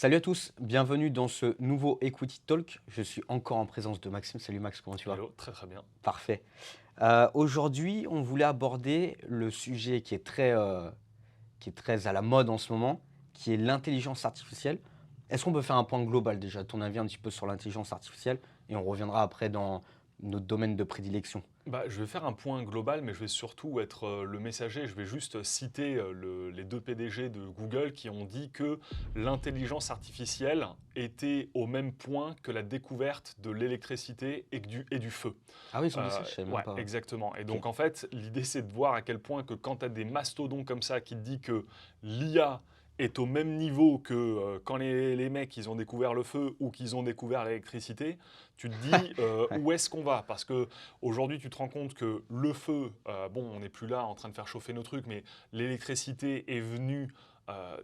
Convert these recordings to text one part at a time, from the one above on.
Salut à tous, bienvenue dans ce nouveau Equity Talk. Je suis encore en présence de Maxime. Salut Max, comment tu vas? Hello, très très bien. Parfait. Aujourd'hui, on voulait aborder le sujet qui est très à la mode en ce moment, qui est l'intelligence artificielle. Est-ce qu'on peut faire un point global déjà, ton avis un petit peu sur l'intelligence artificielle, et on reviendra après dans notre domaine de prédilection. Je vais faire un point global, mais je vais surtout être le messager. Je vais juste citer les deux PDG de Google qui ont dit que l'intelligence artificielle était au même point que la découverte de l'électricité et du feu. Ah oui, ils ont dit ça, je savais même Ouais, pas. exactement. Et Ok. donc en fait, l'idée c'est de voir à quel point que quand tu as des mastodons comme ça qui te disent que l'IA est au même niveau que quand les mecs ils ont découvert le feu ou qu'ils ont découvert l'électricité, tu te dis Ouais. où est-ce qu'on va? Parce que aujourd'hui tu te rends compte que le feu, bon on n'est plus là en train de faire chauffer nos trucs, mais l'électricité est venue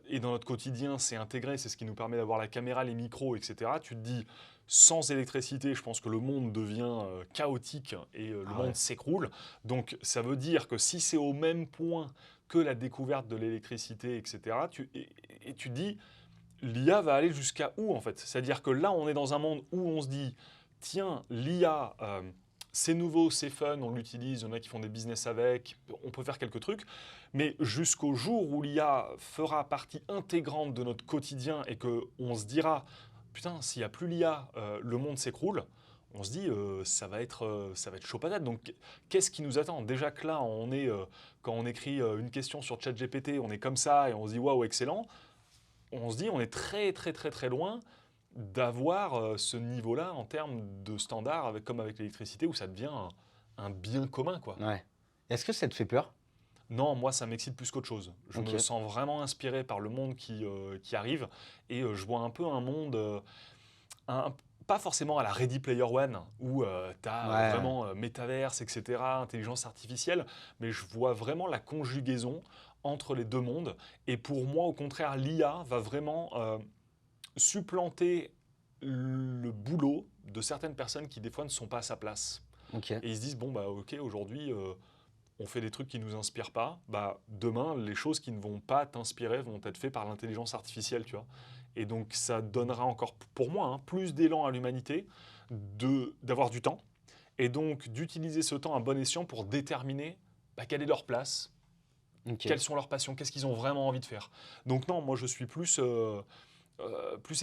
et dans notre quotidien c'est intégré, c'est ce qui nous permet d'avoir la caméra, les micros, etc. Tu te dis sans électricité, je pense que le monde devient chaotique et le Ah ouais. monde s'écroule. Donc ça veut dire que si c'est au même point que la découverte de l'électricité, etc., et tu dis, l'IA va aller jusqu'à où en fait? C'est-à-dire que là, on est dans un monde où on se dit, tiens, l'IA, c'est nouveau, c'est fun, on l'utilise, il y en a qui font des business avec, on peut faire quelques trucs, mais jusqu'au jour où l'IA fera partie intégrante de notre quotidien et qu'on se dira, putain, s'il n'y a plus l'IA, le monde s'écroule, on se dit, ça va être chaud patate. Donc, qu'est-ce qui nous attend? Déjà que là, quand on écrit une question sur ChatGPT, on est comme ça et on se dit, waouh, excellent. On se dit, on est très, très, très, très loin d'avoir ce niveau-là en termes de standard, comme avec l'électricité, où ça devient un bien commun, quoi. Ouais. Est-ce que ça te fait peur? Non, moi, ça m'excite plus qu'autre chose. Je Ok. me sens vraiment inspiré par le monde qui arrive et je vois un peu un monde, un- pas forcément à la Ready Player One, où tu as Ouais. vraiment métaverse, etc., intelligence artificielle, mais je vois vraiment la conjugaison entre les deux mondes. Et pour moi, au contraire, l'IA va vraiment supplanter le boulot de certaines personnes qui, des fois, ne sont pas à sa place. Ok. Et ils se disent, bon, bah ok, aujourd'hui, on fait des trucs qui ne nous inspirent pas, bah, demain, les choses qui ne vont pas t'inspirer vont être faites par l'intelligence artificielle, tu vois. Et donc, ça donnera encore, pour moi, hein, plus d'élan à l'humanité d'avoir du temps, et donc d'utiliser ce temps à bon escient pour déterminer bah, quelle est leur place, Ok. quelles sont leurs passions, qu'est-ce qu'ils ont vraiment envie de faire. Donc non, moi je suis plus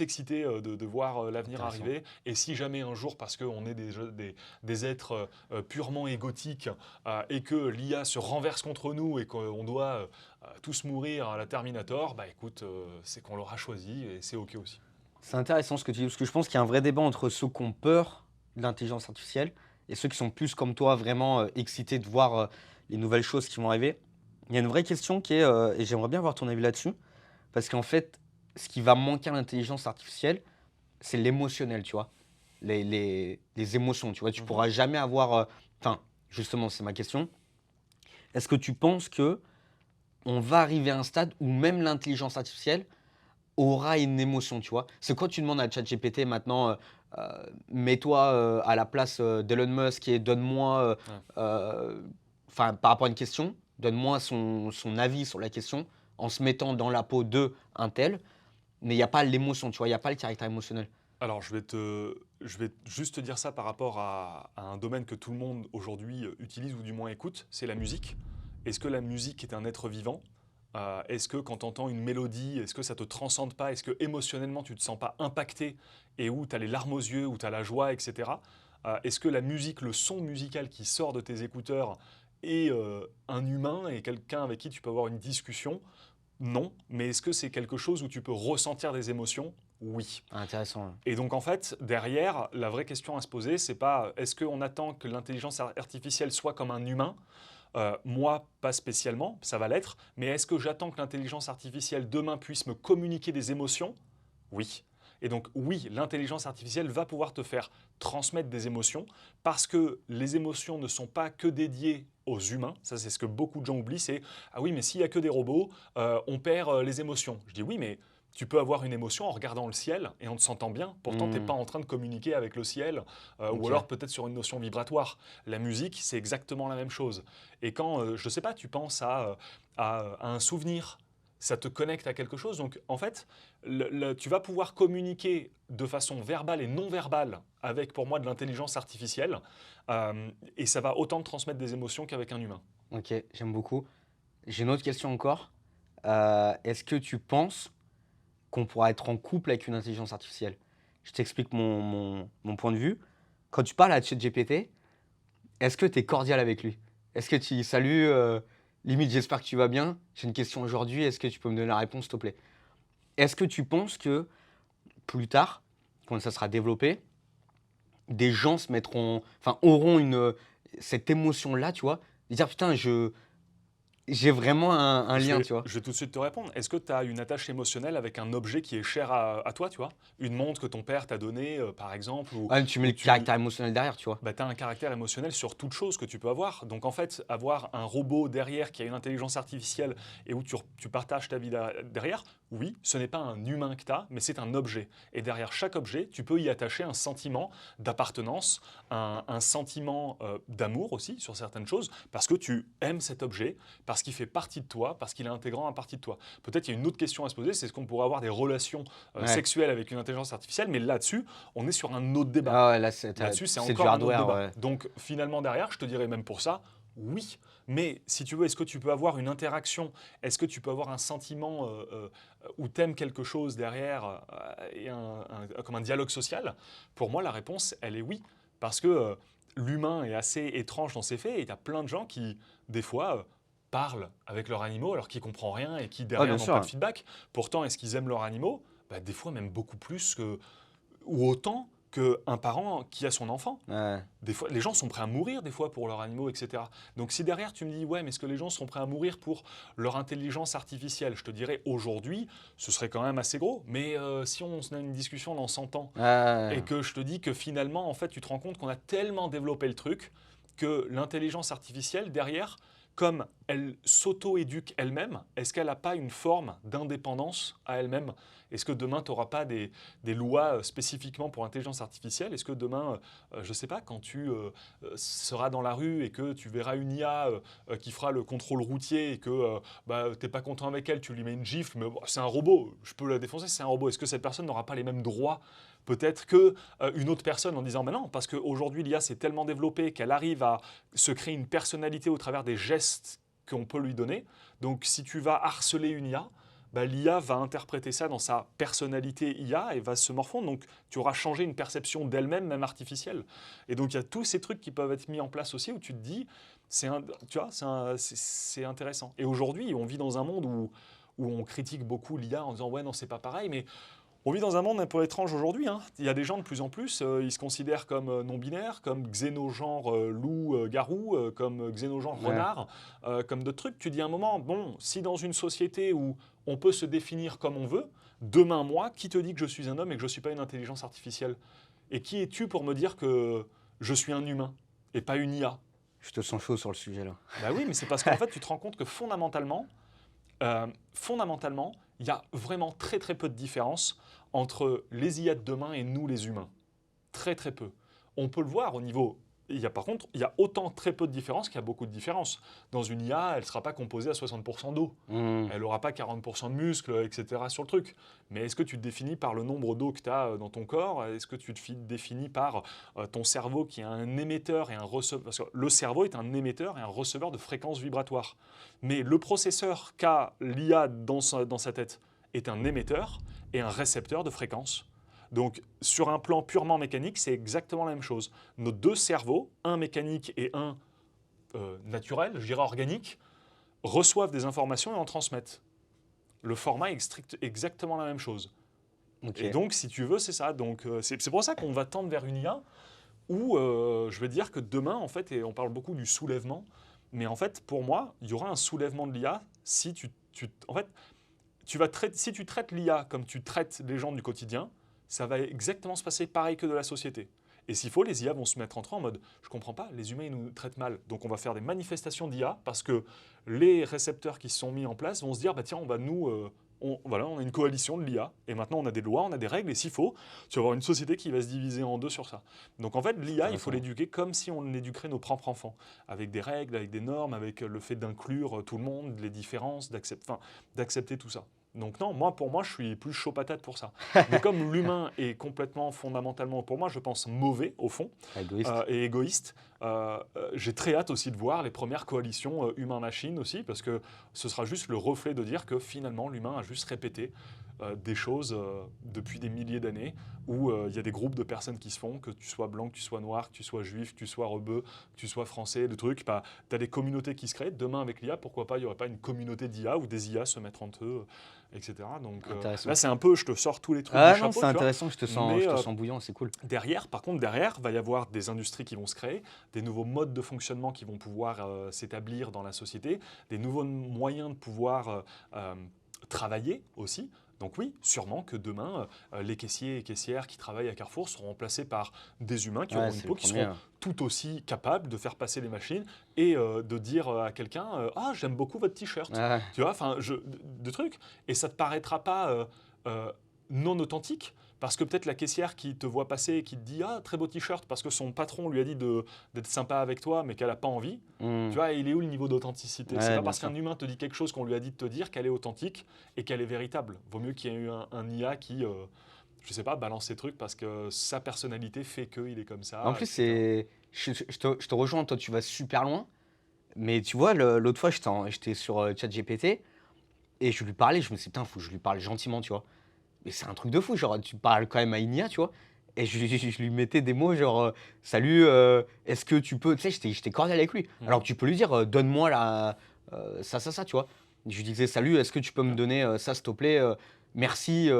excité de voir l'avenir Intéressant. arriver. Et si jamais un jour, parce qu'on est des êtres purement égotiques et que l'IA se renverse contre nous et qu'on doit tous mourir à la Terminator, bah écoute, c'est qu'on l'aura choisi et c'est OK aussi. C'est intéressant ce que tu dis, parce que je pense qu'il y a un vrai débat entre ceux qui ont peur de l'intelligence artificielle et ceux qui sont plus comme toi, vraiment excités de voir les nouvelles choses qui vont arriver. Il y a une vraie question qui est, et j'aimerais bien avoir ton avis là-dessus, parce qu'en fait, ce qui va manquer à l'intelligence artificielle, c'est l'émotionnel, tu vois, les émotions, tu vois. Tu Mhm. pourras jamais avoir, enfin, justement, c'est ma question. Est-ce que tu penses que on va arriver à un stade où même l'intelligence artificielle aura une émotion, tu vois? C'est quand tu demandes à ChatGPT maintenant, mets-toi, à la place, d'Elon Musk et donne-moi, Ouais. enfin, par rapport à une question, donne-moi son avis sur la question en se mettant dans la peau de un tel, mais il y a pas l'émotion, tu vois? Il y a pas le caractère émotionnel. Alors, je vais juste te dire ça par rapport à un domaine que tout le monde aujourd'hui utilise ou du moins écoute, c'est la musique. Est-ce que la musique est un être vivant? Est-ce que quand tu entends une mélodie, est-ce que ça te transcende pas? Est-ce que émotionnellement tu te sens pas impacté et où tu as les larmes aux yeux, où tu as la joie, etc. Est-ce que la musique, le son musical qui sort de tes écouteurs est un humain et quelqu'un avec qui tu peux avoir une discussion? Non. Mais est-ce que c'est quelque chose où tu peux ressentir des émotions? Oui. Intéressant, ouais. Et donc en fait, derrière, la vraie question à se poser, c'est pas est-ce qu'on attend que l'intelligence artificielle soit comme un humain? Moi, pas spécialement, ça va l'être, mais est-ce que j'attends que l'intelligence artificielle demain puisse me communiquer des émotions? Oui. Et donc oui, l'intelligence artificielle va pouvoir te faire transmettre des émotions parce que les émotions ne sont pas que dédiées aux humains. Ça, c'est ce que beaucoup de gens oublient, c'est ah oui, mais s'il n'y a que des robots, on perd les émotions. Je dis oui, mais tu peux avoir une émotion en regardant le ciel et en te sentant bien. Pourtant, tu n'es pas Mmh. en train de communiquer avec le ciel, ou OK. alors peut-être sur une notion vibratoire. La musique, c'est exactement la même chose. Et quand, je ne sais pas, tu penses à un souvenir, ça te connecte à quelque chose. Donc, en fait, tu vas pouvoir communiquer de façon verbale et non verbale avec, pour moi, de l'intelligence artificielle. Et ça va autant te transmettre des émotions qu'avec un humain. Ok, j'aime beaucoup. J'ai une autre question encore. Est-ce que tu penses qu'on pourra être en couple avec une intelligence artificielle? Je t'explique mon point de vue. Quand tu parles à ChatGPT, est-ce que tu es cordial avec lui? Est-ce que tu dis salut, limite j'espère que tu vas bien, j'ai une question aujourd'hui, est-ce que tu peux me donner la réponse s'il te plaît? Est-ce que tu penses que plus tard, quand ça sera développé, des gens se mettront, enfin auront cette émotion-là, tu vois, de dire putain, j'ai vraiment un Je lien, vais, tu vois. je vais tout de suite te répondre. Est-ce que tu as une attache émotionnelle avec un objet qui est cher à toi, tu vois? Une montre que ton père t'a donnée, par exemple, Ouais, tu mets ou le caractère émotionnel derrière, tu vois. bah, tu as un caractère émotionnel sur toute chose que tu peux avoir. Donc en fait, avoir un robot derrière qui a une intelligence artificielle et où tu partages ta vie derrière, oui, ce n'est pas un humain que tu as, mais c'est un objet. Et derrière chaque objet, tu peux y attacher un sentiment d'appartenance, un sentiment d'amour aussi sur certaines choses, parce que tu aimes cet objet, parce qu'il fait partie de toi, parce qu'il est intégrant à partie de toi. Peut-être il y a une autre question à se poser, c'est est-ce qu'on pourrait avoir des relations Ouais. sexuelles avec une intelligence artificielle, mais là-dessus, on est sur un autre débat. Ah ouais, là, Là-dessus, c'est c'est du encore un autre hardware, débat. ouais. Donc finalement, derrière, je te dirais même pour ça, oui. Mais si tu veux, est-ce que tu peux avoir une interaction? Est-ce que tu peux avoir un sentiment où tu aimes quelque chose derrière et comme un dialogue social? Pour moi, la réponse, elle est oui. Parce que l'humain est assez étrange dans ses faits et il y a plein de gens qui, des fois, parlent avec leurs animaux alors qu'ils ne comprennent rien et qui, Ouais, derrière, bien n'ont sûr. pas de feedback. Pourtant, est-ce qu'ils aiment leurs animaux? Bah, des fois, même beaucoup plus que ou autant qu'un parent qui a son enfant. Ouais. Des fois, les gens sont prêts à mourir des fois pour leurs animaux, etc. Donc si derrière tu me dis, ouais, mais est-ce que les gens sont prêts à mourir pour leur intelligence artificielle? Je te dirais, aujourd'hui, ce serait quand même assez gros. Mais si on a une discussion dans 100 ans Ouais. et que je te dis que finalement, en fait, tu te rends compte qu'on a tellement développé le truc que l'intelligence artificielle, derrière, comme elle s'auto-éduque elle-même, est-ce qu'elle n'a pas une forme d'indépendance à elle-même? Est-ce que demain, tu n'auras pas des lois spécifiquement pour l'intelligence artificielle? Est-ce que demain, je ne sais pas, quand tu seras dans la rue et que tu verras une IA qui fera le contrôle routier et que bah, tu n'es pas content avec elle, tu lui mets une gifle, mais bon, c'est un robot, je peux la défoncer, c'est un robot. Est-ce que cette personne n'aura pas les mêmes droits peut-être que une autre personne en disant, mais non, parce qu'aujourd'hui l'IA s'est tellement développée qu'elle arrive à se créer une personnalité au travers des gestes qu'on peut lui donner. Donc si tu vas harceler une IA, bah, l'IA va interpréter ça dans sa personnalité IA et va se morfondre. Donc tu auras changé une perception d'elle-même, même artificielle. Et donc il y a tous ces trucs qui peuvent être mis en place aussi où tu te dis, tu vois, c'est intéressant. Et aujourd'hui, on vit dans un monde où on critique beaucoup l'IA en disant ouais non c'est pas pareil, mais on vit dans un monde un peu étrange aujourd'hui, hein. Il y a des gens de plus en plus, ils se considèrent comme non-binaires, comme xénogenre loup-garou, comme xénogenre Ouais. renard, comme d'autres trucs. Tu dis à un moment, bon, si dans une société où on peut se définir comme on veut, demain moi, qui te dit que je suis un homme et que je ne suis pas une intelligence artificielle? Et qui es-tu pour me dire que je suis un humain et pas une IA? Je te sens chaud sur le sujet là. Bah oui, mais c'est parce qu'en fait, tu te rends compte que fondamentalement, il y a vraiment très très peu de différence entre les IA de demain et nous les humains. Très très peu. On peut le voir au niveau... Par contre, il y a autant très peu de différence qu'il y a beaucoup de différences. Dans une IA, elle ne sera pas composée à 60% d'eau. Mmh. Elle n'aura pas 40% de muscles, etc. sur le truc. Mais est-ce que tu te définis par le nombre d'eau que tu as dans ton corps? Est-ce que tu te définis par ton cerveau qui est un émetteur et un receveur? Parce que le cerveau est un émetteur et un receveur de fréquences vibratoires. Mais le processeur qu'a l'IA dans sa tête est un émetteur et un récepteur de fréquences. Donc, sur un plan purement mécanique, c'est exactement la même chose. Nos deux cerveaux, un mécanique et un naturel, je dirais organique, reçoivent des informations et en transmettent. Le format est exactement la même chose. Ok. Et donc, si tu veux, c'est ça. Donc, c'est pour ça qu'on va tendre vers une IA où je vais dire que demain, en fait, et on parle beaucoup du soulèvement, mais en fait, pour moi, il y aura un soulèvement de l'IA si en fait, si tu traites l'IA comme tu traites les gens du quotidien, ça va exactement se passer pareil que de la société. Et s'il faut, les IA vont se mettre entre eux en mode je comprends pas, les humains ils nous traitent mal. Donc on va faire des manifestations d'IA parce que les récepteurs qui se sont mis en place vont se dire bah tiens, on a une coalition de l'IA, et maintenant on a des lois, on a des règles, et s'il faut, tu vas avoir une société qui va se diviser en deux sur ça. Donc en fait, l'IA, il faut l'éduquer comme si on éduquerait nos propres enfants, avec des règles, avec des normes, avec le fait d'inclure tout le monde, les différences, d'accepter tout ça. Donc non, pour moi, je suis plus chaud patate pour ça. Mais comme l'humain est complètement, fondamentalement, pour moi, je pense mauvais, au fond, Égoïste. et égoïste, j'ai très hâte aussi de voir les premières coalitions humain-machine aussi, parce que ce sera juste le reflet de dire que finalement, l'humain a juste répété des choses depuis des milliers d'années, où il y a des groupes de personnes qui se font, que tu sois blanc, que tu sois noir, que tu sois juif, que tu sois rebeu, que tu sois français, le truc, bah, tu as des communautés qui se créent. Demain, avec l'IA, pourquoi pas, il n'y aurait pas une communauté d'IA où des IA se mettent entre eux, etc. Donc là, c'est un peu, je te sors tous les trucs du Ah chapeau, non, c'est tu vois. intéressant, je te Mais, sens bouillant, c'est cool. Derrière, par contre, va y avoir des industries qui vont se créer, des nouveaux modes de fonctionnement qui vont pouvoir s'établir dans la société, des nouveaux moyens de pouvoir travailler aussi. Donc oui, sûrement que demain, les caissiers et caissières qui travaillent à Carrefour seront remplacés par des humains qui Ouais, auront une c'est peau, le qui premier. seront tout aussi capables de faire passer les machines et de dire à quelqu'un Ah, j'aime beaucoup votre t-shirt. Ouais. Tu vois, enfin, de trucs. Et ça ne te paraîtra pas non authentique. Parce que peut-être la caissière qui te voit passer et qui te dit Ah, très beau t-shirt, parce que son patron lui a dit d'être sympa avec toi, mais qu'elle n'a pas envie. Hmm. Tu vois, il est où le niveau d'authenticité? Ouais, C'est pas bien parce sûr. qu'un humain te dit quelque chose qu'on lui a dit de te dire qu'elle est authentique et qu'elle est véritable. Vaut mieux qu'il y ait eu un IA qui, je sais pas, balance ses trucs parce que sa personnalité fait qu'il est comme En ça, plus, etc. je te rejoins, toi, tu vas super loin. Mais tu vois, l'autre fois, j'étais sur ChatGPT et je lui parlais. Je me suis dit, putain, faut que je lui parle gentiment, tu vois. Mais c'est un truc de fou, genre, tu parles quand même à une IA, tu vois. Et je lui mettais des mots genre, salut, est-ce que tu peux. Tu sais, j'étais cordial avec lui. Alors Mhm. que tu peux lui dire, donne-moi ça, tu vois. Je lui disais, salut, est-ce que tu peux me Ouais. donner ça, s'il te plaît, merci.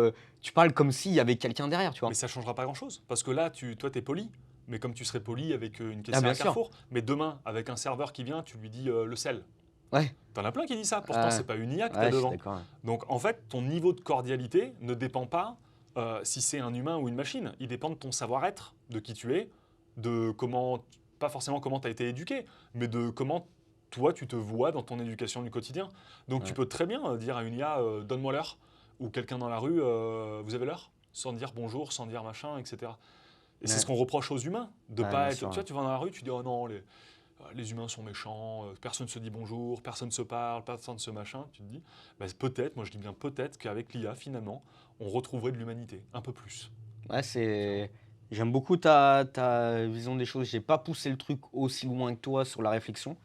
Tu parles comme s'il y avait quelqu'un derrière, tu Mais vois. ça changera pas grand-chose. Parce que là, toi, tu es poli. Mais comme tu serais poli avec une Ah, caissière bien à sûr. Carrefour. Mais demain, avec un serveur qui vient, tu lui dis le sel. Ouais, T'en as plein qui disent ça. Pourtant, ouais, c'est pas une IA que tu as ouais, je suis devant. d'accord. Ouais. Donc, en fait, ton niveau de cordialité ne dépend pas si c'est un humain ou une machine. Il dépend de ton savoir-être, de qui tu es, de comment, pas forcément comment tu as été éduqué, mais de comment toi tu te vois dans ton éducation du quotidien. Donc, tu Ouais. peux très bien dire à une IA donne-moi l'heure, ou quelqu'un dans la rue vous avez l'heure, sans dire bonjour, sans dire machin, etc. Et c'est ce Ouais, qu'on reproche aux humains, de ouais, pas bien être. sûr. Tu Ouais. vois, tu vas dans la rue, tu dis oh non, les humains sont méchants, personne ne se dit bonjour, personne ne se parle, personne ne se machin. Tu te dis, bah, peut-être, moi je dis bien peut-être qu'avec l'IA, finalement, on retrouverait de l'humanité, un peu plus. Ouais, Tu vois. j'aime beaucoup ta vision des choses. J'ai pas poussé le truc aussi loin que toi sur la réflexion.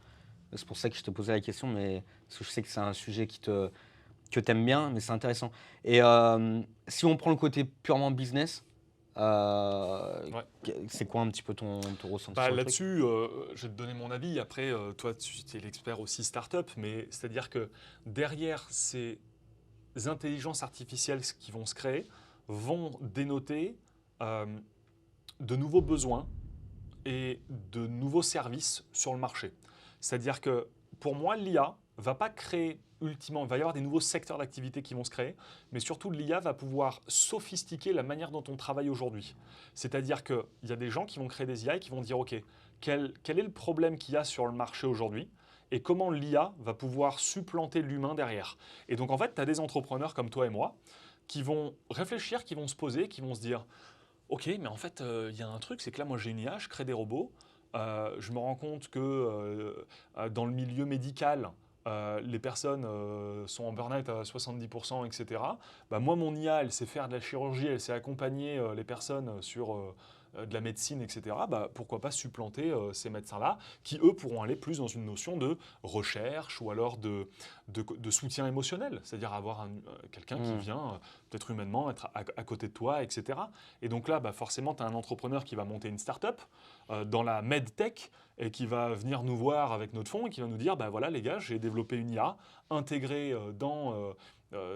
C'est pour ça que je te posais la question, mais parce que je sais que c'est un sujet que tu aimes bien, mais c'est intéressant. Et si on prend le côté purement business, Ouais. c'est quoi un petit peu ton ressenti Bah, sur le truc? là-dessus, je vais te donner mon avis. Après, toi, tu es l'expert aussi startup, mais c'est-à-dire que derrière ces intelligences artificielles qui vont se créer, vont dénoter euh, de nouveaux besoins et de nouveaux services sur le marché. C'est-à-dire que pour moi, l'IA va pas créer ultimement, il va y avoir des nouveaux secteurs d'activité qui vont se créer, mais surtout l'IA va pouvoir sophistiquer la manière dont on travaille aujourd'hui. C'est-à-dire qu'il y a des gens qui vont créer des IA et qui vont dire, OK, quel est le problème qu'il y a sur le marché aujourd'hui et comment l'IA va pouvoir supplanter l'humain derrière. Et donc en fait, tu as des entrepreneurs comme toi et moi qui vont réfléchir, qui vont se poser, qui vont se dire, Ok, mais en fait, il y a un truc, c'est que là, moi, j'ai une IA, je crée des robots. Je me rends compte que dans le milieu médical, les personnes sont en burn-out à 70%, etc. Bah, moi, mon IA, elle sait faire de la chirurgie, elle sait accompagner les personnes sur de la médecine, etc. Bah, pourquoi pas supplanter ces médecins-là, qui, eux, pourront aller plus dans une notion de recherche ou alors de soutien émotionnel, c'est-à-dire avoir quelqu'un qui Hmm. vient, peut-être humainement, être à côté de toi, etc. Et donc là, bah, forcément, tu as un entrepreneur qui va monter une start-up dans la medtech et qui va venir nous voir avec notre fonds et qui va nous dire, bah voilà les gars, j'ai développé une IA intégrée dans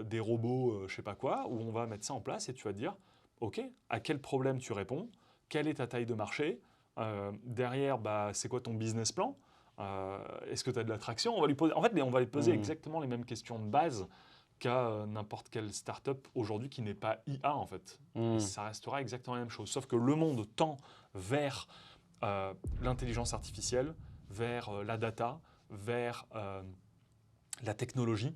des robots, je sais pas quoi, où on va mettre ça en place et tu vas te dire, ok, à quel problème tu réponds, quelle est ta taille de marché, derrière, bah, c'est quoi ton business plan, est-ce que tu as de l'attraction, on va lui poser, en fait, on va lui poser Hmm. exactement les mêmes questions de base qu'à n'importe quelle startup aujourd'hui qui n'est pas IA en fait. Et Hmm. ça restera exactement la même chose. Sauf que le monde tend vers l'intelligence artificielle, vers la data, vers la technologie.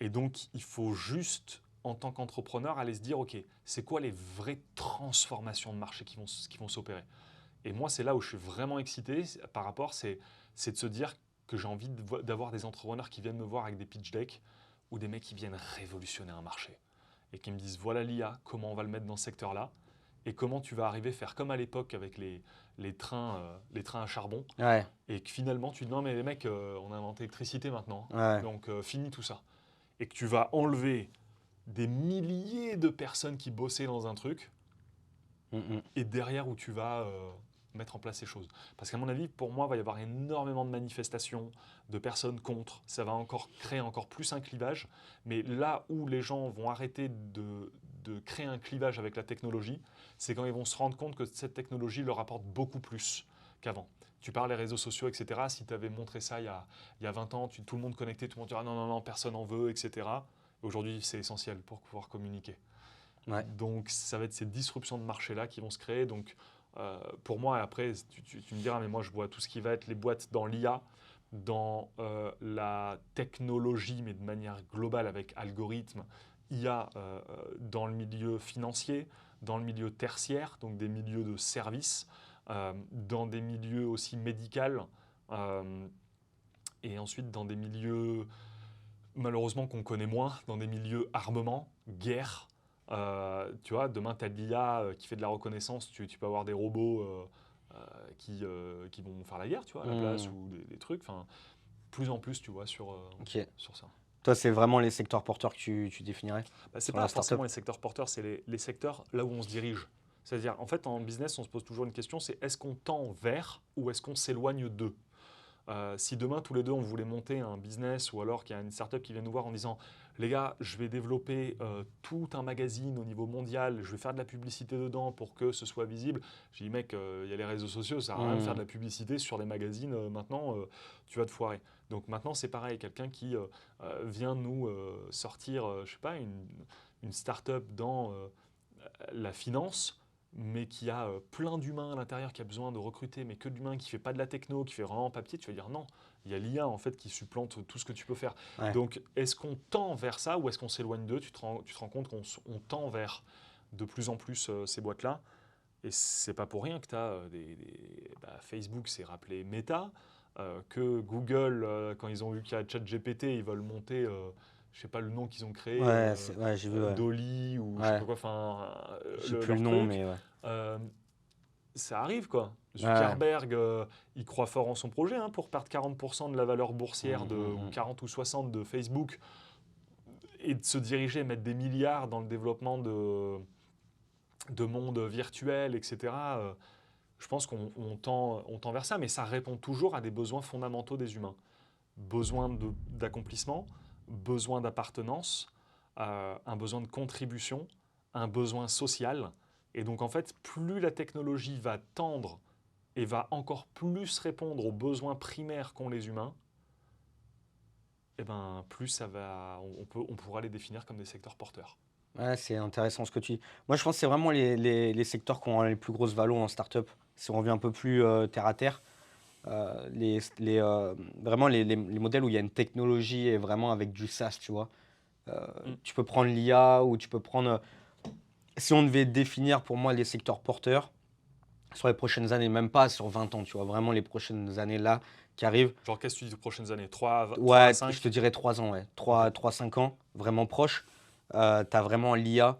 Et donc, il faut juste, en tant qu'entrepreneur, aller se dire, OK, c'est quoi les vraies transformations de marché qui vont s'opérer? Et moi, c'est là où je suis vraiment excité par rapport, c'est de se dire que j'ai envie d'avoir des entrepreneurs qui viennent me voir avec des pitch decks ou des mecs qui viennent révolutionner un marché et qui me disent, voilà l'IA, comment on va le mettre dans ce secteur-là et comment tu vas arriver à faire comme à l'époque avec les trains à charbon Ouais, et que finalement, tu dis, non mais les mecs, on a inventé l'électricité maintenant, ouais. donc fini tout ça. Et que tu vas enlever des milliers de personnes qui bossaient dans un truc Mm, et derrière où tu vas mettre en place ces choses. Parce qu'à mon avis, pour moi, il va y avoir énormément de manifestations, de personnes contre. Ça va encore créer encore plus un clivage. Mais là où les gens vont arrêter de créer un clivage avec la technologie, c'est quand ils vont se rendre compte que cette technologie leur apporte beaucoup plus qu'avant. Tu parles des réseaux sociaux, etc. Si tu avais montré ça il y a 20 ans, tout le monde connecté, tout le monde dirait ah non, non, non, personne n'en veut, etc. Aujourd'hui, c'est essentiel pour pouvoir communiquer. ouais. Donc, ça va être ces disruptions de marché-là qui vont se créer. Donc, pour moi, après, tu me diras, mais moi, je vois tout ce qui va être les boîtes dans l'IA, dans la technologie, mais de manière globale avec algorithmes, IA dans le milieu financier, dans le milieu tertiaire, donc des milieux de services, dans des milieux aussi médicaux, et ensuite dans des milieux malheureusement qu'on connaît moins, dans des milieux armement, guerre. Tu vois, demain, tu as de l'IA qui fait de la reconnaissance, tu peux avoir des robots qui vont faire la guerre, tu vois, à la place, Mm, ou des trucs. Enfin, plus en plus, tu vois, ok. sur ça. Toi, c'est vraiment les secteurs porteurs que tu définirais Bah, c'est sur pas la forcément startup? les secteurs porteurs, c'est les secteurs là où on se dirige. C'est-à-dire, en fait, en business, on se pose toujours une question, c'est est-ce qu'on tend vers ou est-ce qu'on s'éloigne d'eux? Si demain, tous les deux, on voulait monter un business ou alors qu'il y a une startup qui vient nous voir en disant les gars, je vais développer tout un magazine au niveau mondial, je vais faire de la publicité dedans pour que ce soit visible. J'ai dit mec, il y a les réseaux sociaux, ça sert à rien de faire de Mm, la publicité sur des magazines maintenant, tu vas te foirer. Donc maintenant, c'est pareil, quelqu'un qui vient nous sortir, je sais pas, une startup dans la finance mais qui a plein d'humains à l'intérieur, qui a besoin de recruter, mais que d'humains, qui ne fait pas de la techno, qui fait vraiment papier, tu vas dire non. Il y a l'IA en fait qui supplante tout ce que tu peux faire. ouais. Donc est-ce qu'on tend vers ça ou est-ce qu'on s'éloigne d'eux? Tu te rends compte qu'on tend vers de plus en plus ces boîtes-là. Et c'est pas pour rien que tu as Facebook s'est rappelé Meta, que Google, quand ils ont vu qu'il y a ChatGPT, ils veulent monter, je sais pas le nom qu'ils ont créé, Ouais, ouais, j'ai vu, ouais. Dolly ou je sais Ouais. pas quoi, enfin J'ai plus le leur nom, truc. mais ouais. Euh, Ça arrive quoi. Ouais. Zuckerberg, il croit fort en son projet hein, pour perdre 40% de la valeur boursière ou Mm. 40 ou 60 de Facebook et de se diriger, mettre des milliards dans le développement de mondes virtuels, etc. Je pense on tend vers ça, mais ça répond toujours à des besoins fondamentaux des humains. Besoin d'accomplissement, besoin d'appartenance, un besoin de contribution, un besoin social. Et donc en fait, plus la technologie va tendre et va encore plus répondre aux besoins primaires qu'ont les humains, et ben plus ça va, on pourra les définir comme des secteurs porteurs. Ouais, c'est intéressant ce que tu dis. Moi, je pense que c'est vraiment les secteurs qui ont les plus grosses valos en startup. Si on revient un peu plus terre à terre, vraiment les modèles où il y a une technologie et vraiment avec du SaaS, tu vois. Mm. Tu peux prendre l'IA ou tu peux prendre. Si on devait définir pour moi les secteurs porteurs sur les prochaines années, même pas sur 20 ans, tu vois, vraiment les prochaines années là qui arrivent. Genre, qu'est-ce que tu dis de prochaines années 3 à Ouais, je te 5. dirais 3 ans, ouais. Ok. 3 5 ans, vraiment proche. Tu as vraiment l'IA.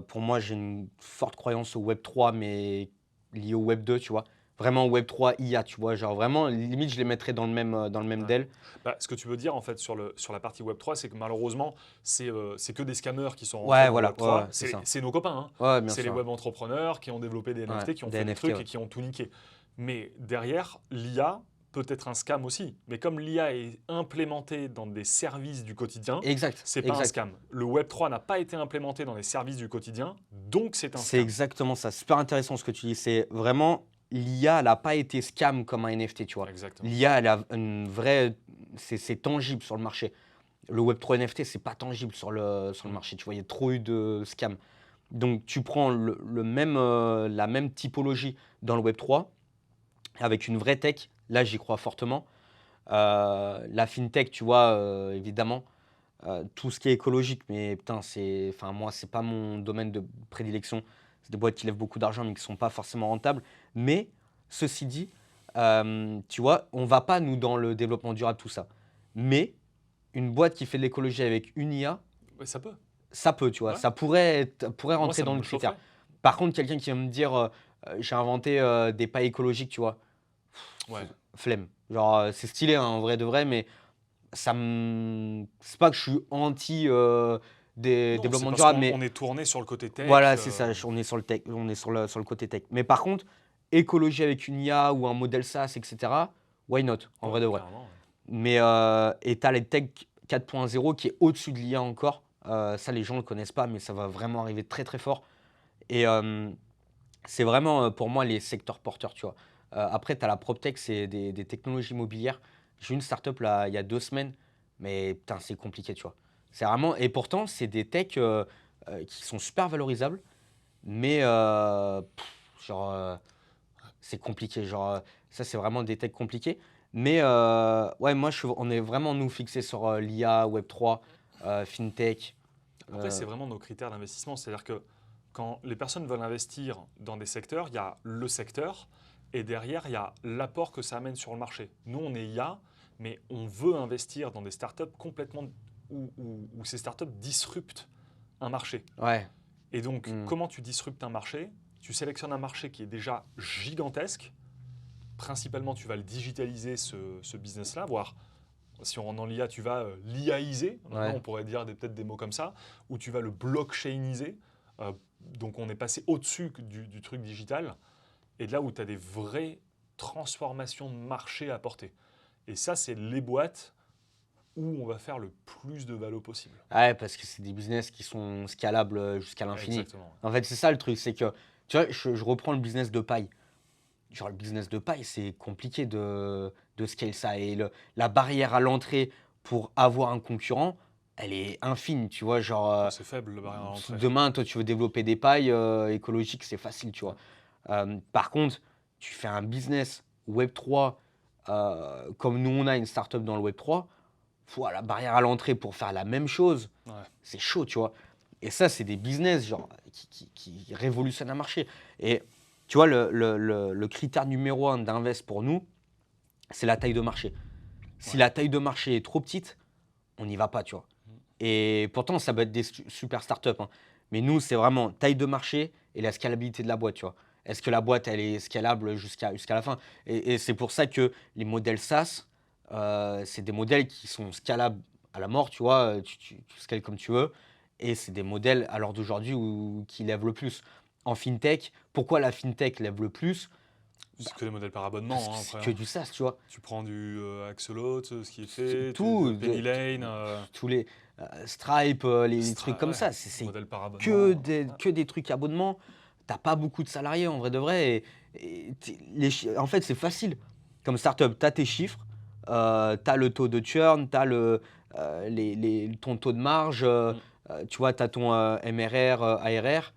Pour moi, j'ai une forte croyance au Web 3, mais lié au Web 2, tu vois. Vraiment Web 3 IA, tu vois. Genre vraiment, limite, je les mettrais dans le même Ouais. DEL. Bah, ce que tu veux dire en fait sur la partie Web3, c'est que malheureusement, c'est que des scammers qui sont rentrés Ouais, dans le voilà, ouais, Web3. ouais, c'est ça. C'est nos copains, hein. Ouais, bien C'est les sûr. web entrepreneurs qui ont développé des Ouais, NFT, qui ont des fait des NFT, trucs ouais. et qui ont tout niqué. Mais derrière, l'IA peut être un scam aussi. Mais comme l'IA est implémentée dans des services du quotidien, Exact, c'est pas un exact. scam. Le Web3 n'a pas été implémenté dans les services du quotidien, donc c'est un C'est scam. exactement ça. Super intéressant ce que tu dis. C'est vraiment l'IA, elle n'a pas été scam comme un NFT, tu vois. Exactement. L'IA, elle a une vraie. C'est tangible sur le marché. Le Web 3 NFT, c'est pas tangible sur le Mm. marché. Tu vois, il y a trop eu de scams. Donc, tu prends la même typologie dans le Web 3 avec une vraie tech. Là, j'y crois fortement. La fintech, tu vois, évidemment. tout ce qui est écologique, mais putain, enfin, moi, c'est pas mon domaine de prédilection. C'est des boîtes qui lèvent beaucoup d'argent, mais qui sont pas forcément rentables. Mais ceci dit, tu vois, on va pas, nous, dans le développement durable, tout ça. Mais une boîte qui fait de l'écologie avec une IA, Ouais, ça peut. ça peut, tu vois, Ouais. ça pourrait Moi, rentrer ça dans me le critère. chaufferait. Par contre, quelqu'un qui va me dire, j'ai inventé des pailles écologiques, tu vois, Ouais. flemme. Genre, c'est stylé, hein, en vrai de vrai, mais c'est pas que je suis anti des Non, c'est développements parce durables, qu'on mais on est tourné sur le côté tech. voilà, c'est ça, on est sur le tech, on est sur le côté tech. Mais par contre, écologie avec une IA ou un modèle SaaS, etc., why not, en vrai Ouais, de vrai. carrément. Ouais. Mais et tu as les tech 4.0 qui est au-dessus de l'IA encore. Ça, les gens ne le connaissent pas, mais ça va vraiment arriver très très fort. Et c'est vraiment pour moi les secteurs porteurs, tu vois. Après, tu as la PropTech, c'est des technologies immobilières. J'ai eu une startup là, il y a 2 semaines, mais putain, c'est compliqué, tu vois. C'est vraiment, et pourtant, c'est des techs qui sont super valorisables, mais genre, c'est compliqué. Genre, ça, c'est vraiment des techs compliqués. Mais ouais, moi, on est vraiment, nous, fixés sur l'IA, Web3, FinTech. Après, c'est euh, vraiment nos critères d'investissement. C'est-à-dire que quand les personnes veulent investir dans des secteurs, il y a le secteur et derrière, il y a l'apport que ça amène sur le marché. Nous, on est IA, mais on veut investir dans des startups complètement où ces startups disruptent un marché. ouais. Et donc, Hmm. comment tu disruptes un marché? Tu sélectionnes un marché qui est déjà gigantesque. Principalement, tu vas le digitaliser, ce business-là, voire si on rentre dans l'IA, tu vas l'IAiser, maintenant Ouais. on pourrait dire peut-être des mots comme ça, ou tu vas le blockchainiser. Donc on est passé au-dessus du truc digital, et là où tu as des vraies transformations de marché à apporter. Et ça, c'est les boîtes où on va faire le plus de valo possible. Ouais, parce que c'est des business qui sont scalables jusqu'à l'infini. Exactement. En fait, c'est ça le truc, c'est que, tu vois, je reprends le business de paille. Genre, le business de paille, c'est compliqué de scale ça. Et la barrière à l'entrée pour avoir un concurrent, elle est infime, tu vois. Genre, C'est faible le barrière à si l'entrée. demain, toi, tu veux développer des pailles écologiques, c'est facile, tu vois. Par contre, tu fais un business Web3, comme nous, on a une startup dans le Web3, la barrière à l'entrée pour faire la même chose, Ouais. c'est chaud, tu vois. Et ça, c'est des business genre, qui révolutionnent un marché. Et tu vois, le critère numéro un d'invest pour nous, c'est la taille de marché. Si Ouais. la taille de marché est trop petite, on n'y va pas, tu vois. Et pourtant, ça peut être des super startups, hein. Mais nous, c'est vraiment taille de marché et la scalabilité de la boîte, tu vois. Est-ce que la boîte, elle est scalable jusqu'à la fin? Et c'est pour ça que les modèles SaaS, c'est des modèles qui sont scalables à la mort, tu vois. Tu scales comme tu veux. Et c'est des modèles, à l'heure d'aujourd'hui, qui lèvent le plus. En FinTech, pourquoi la FinTech lève le plus? Bah, C'est que des modèles par parce abonnement, que hein, c'est après. que Hein. du SaaS, tu vois. Tu prends du Axolot, ce qui est fait, Tout, Penny Lane, tous les Stripe, les trucs comme Ouais, ça, c'est modèle par que abonnement. des, que des trucs abonnements. T'as pas beaucoup de salariés en vrai de vrai. En fait, c'est facile. Comme startup, tu as tes chiffres, tu as le taux de churn, tu as ton taux de marge, Mm. tu vois, tu as ton MRR, ARR.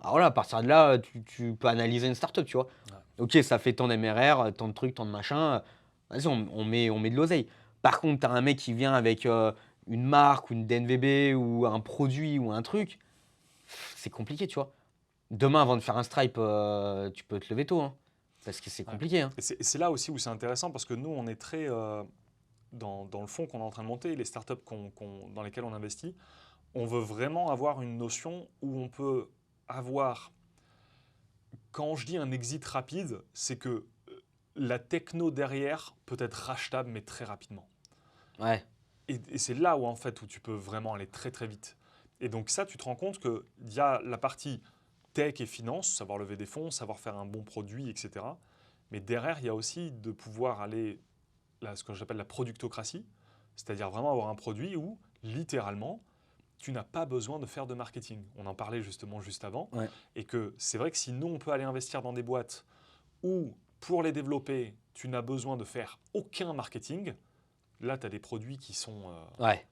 Alors voilà, à partir de là, tu peux analyser une startup, tu vois. Ouais. Ok, ça fait tant d'MRR, tant de trucs, tant de machins. Vas-y, on met de l'oseille. Par contre, tu as un mec qui vient avec une marque ou une DNVB ou un produit ou un truc, c'est compliqué, tu vois. Demain, avant de faire un Stripe, tu peux te lever tôt, hein, parce que c'est Ouais. compliqué, hein. Et c'est là aussi où c'est intéressant parce que nous, on est très dans le fond qu'on est en train de monter, les startups dans lesquelles on investit, on veut vraiment avoir une notion où on peut avoir, quand je dis un exit rapide, c'est que la techno derrière peut être rachetable mais très rapidement. Ouais, Et c'est là où en fait où tu peux vraiment aller très très vite. Et donc ça, tu te rends compte qu'il y a la partie tech et finance, savoir lever des fonds, savoir faire un bon produit, etc. Mais derrière, il y a aussi de pouvoir aller, là, ce que j'appelle la productocratie, c'est-à-dire vraiment avoir un produit où, littéralement, tu n'as pas besoin de faire de marketing. On en parlait justement juste avant. ouais. Et que c'est vrai que si nous, on peut aller investir dans des boîtes où, pour les développer, tu n'as besoin de faire aucun marketing, là, tu as des produits Ouais.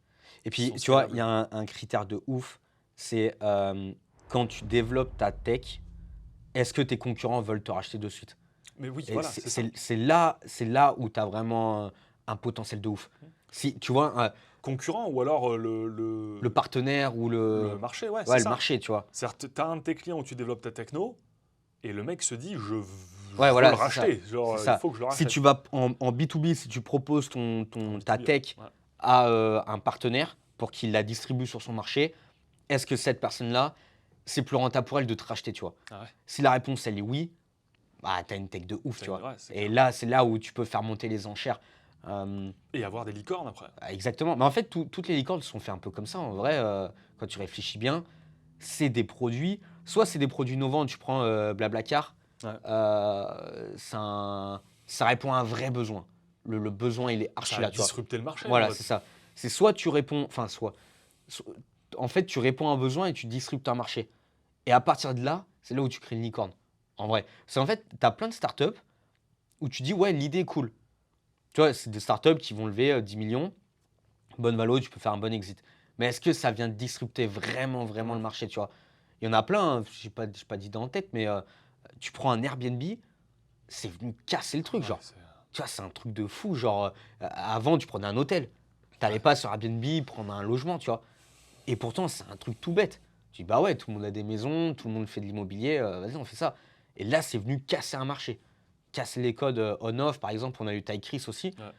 Et qui puis, sont tu vois, il y scalables. a un critère de ouf, c'est quand tu développes ta tech, est-ce que tes concurrents veulent te racheter de suite? Mais oui, Et voilà, c'est ça. c'est là où tu as vraiment un potentiel de ouf. Si, tu vois, concurrent ou alors Le partenaire ou le marché, ouais, c'est ouais, le ça. marché, tu vois. C'est-à-dire, tu as un de tes clients où tu développes ta techno, et le mec se dit, je Ouais, veux voilà, le c'est ça. racheter. C'est Genre, il ça. faut que je le Si rachète. tu vas en B2B, si tu proposes En ta B2B, tech ouais. à un partenaire pour qu'il la distribue sur son marché, est-ce que cette personne-là, c'est plus rentable pour elle de te racheter, tu vois? Ah ouais, Si la réponse, elle est oui, bah, tu as une tech de ouf, tu vois? ouais, c'est Et clair. là, c'est là où tu peux faire monter les enchères. Hem, Et avoir des licornes après. Exactement. Mais en fait, toutes les licornes sont faites un peu comme ça, en vrai, quand tu réfléchis bien. C'est des produits soit c'est des produits innovants, tu prends, Blablacar, Ouais. ça répond à un vrai besoin. Le besoin, il est Ça archi a là, tu vois? disrupté le marché, en Voilà, fait. c'est ça. C'est soit tu réponds enfin soit en fait, tu réponds à un besoin et tu disruptes un marché et à partir de là, c'est là où tu crées une licorne, en vrai. C'est en fait, tu as plein de startups où tu dis: «Ouais, l'idée est cool». Tu vois? C'est des startups qui vont lever, 10 000 000, bonne valo, tu peux faire un bon exit. Mais est-ce que ça vient disrupter vraiment, vraiment Mmh. le marché, tu vois? Il y en a plein, hein, j'ai pas d'idée en tête, mais tu prends un Airbnb, c'est venu casser le truc, Ouais, genre. Tu vois, c'est un truc de fou, genre, avant, tu prenais un hôtel. Tu allais ouais. pas sur Airbnb prendre un logement, tu vois? Et pourtant, c'est un truc tout bête. Tu dis: «Bah ouais, tout le monde a des maisons, tout le monde fait de l'immobilier, vas-y, on fait ça». Et là, c'est venu casser un marché. Casser les codes, on-off, par exemple, on a eu Chris aussi. Ouais.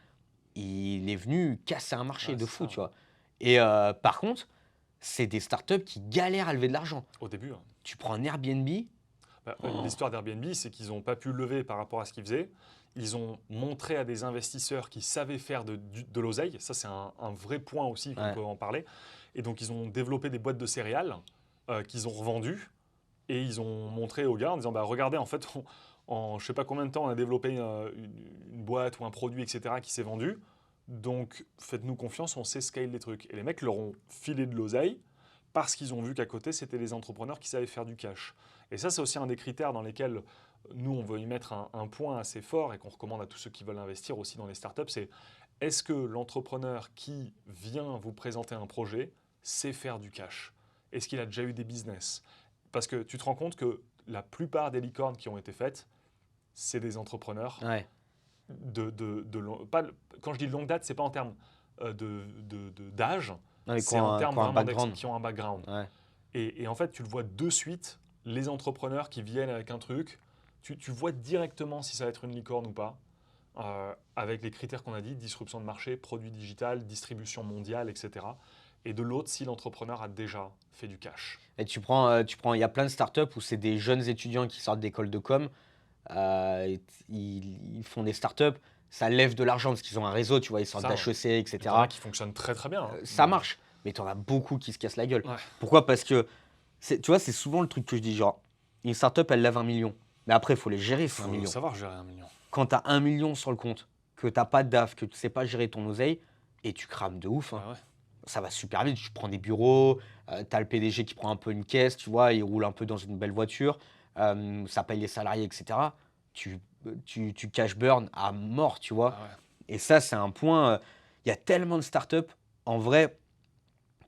Il est venu casser un marché Ouais, de c'est fou, ça, tu ouais. vois? Et par contre, c'est des startups qui galèrent à lever de l'argent. Au début, hein. Tu prends un Airbnb, Bah, oh, l'histoire d'Airbnb, c'est qu'ils n'ont pas pu lever par rapport à ce qu'ils faisaient. Ils ont montré à des investisseurs qui savaient faire de l'oseille. Ça, c'est un vrai point aussi qu'on ouais, peut en parler. Et donc, ils ont développé des boîtes de céréales qu'ils ont revendues. Et ils ont montré aux gars en disant, bah, regardez, en fait, en je ne sais pas combien de temps, on a développé une boîte ou un produit, etc., qui s'est vendu. Donc, faites-nous confiance, on sait scale les trucs. Et les mecs leur ont filé de l'oseille parce qu'ils ont vu qu'à côté, c'était des entrepreneurs qui savaient faire du cash. Et ça, c'est aussi un des critères dans lesquels nous, on veut y mettre un point assez fort et qu'on recommande à tous ceux qui veulent investir aussi dans les startups, c'est est-ce que l'entrepreneur qui vient vous présenter un projet sait faire du cash? Est-ce qu'il a déjà eu des business? Parce que tu te rends compte que la plupart des licornes qui ont été faites, c'est des entrepreneurs ouais. pas, quand je dis de longue date, c'est pas en termes d'âge, Non, mais c'est en termes qui ont un vraiment background. qui ont un background. Ouais. Et en fait, tu le vois de suite, les entrepreneurs qui viennent avec un truc, tu vois directement si ça va être une licorne ou pas, avec les critères qu'on a dit, disruption de marché, produit digital, distribution mondiale, etc. Et de l'autre, si l'entrepreneur a déjà fait du cash. Et il y a plein de startups où c'est des jeunes étudiants qui sortent d'école de com, et ils font des startups, ça lève de l'argent parce qu'ils ont un réseau, tu vois? Ils sortent Ça, d'HEC, il y en a etc. qui fonctionnent très très bien, hein, Ça mais marche, mais tu en as beaucoup qui se cassent la gueule. ouais, Pourquoi? Parce que tu vois, c'est souvent le truc que je dis, genre, une startup, elle lève 1 000 000, mais après, il faut les gérer, il ces 1 faut 000 000. savoir gérer 1 million. Quand tu as 1 000 000 sur le compte, que tu as pas de DAF, que tu sais pas gérer ton oseille et tu crames de ouf, hein. Ah ouais. Ça va super vite. Tu prends des bureaux, tu as le PDG qui prend un peu une caisse, tu vois, il roule un peu dans une belle voiture, ça paye les salariés, et cetera. Tu cash burn à mort, tu vois? Ah ouais. Et ça, c'est un point, il y a tellement de startups. En vrai,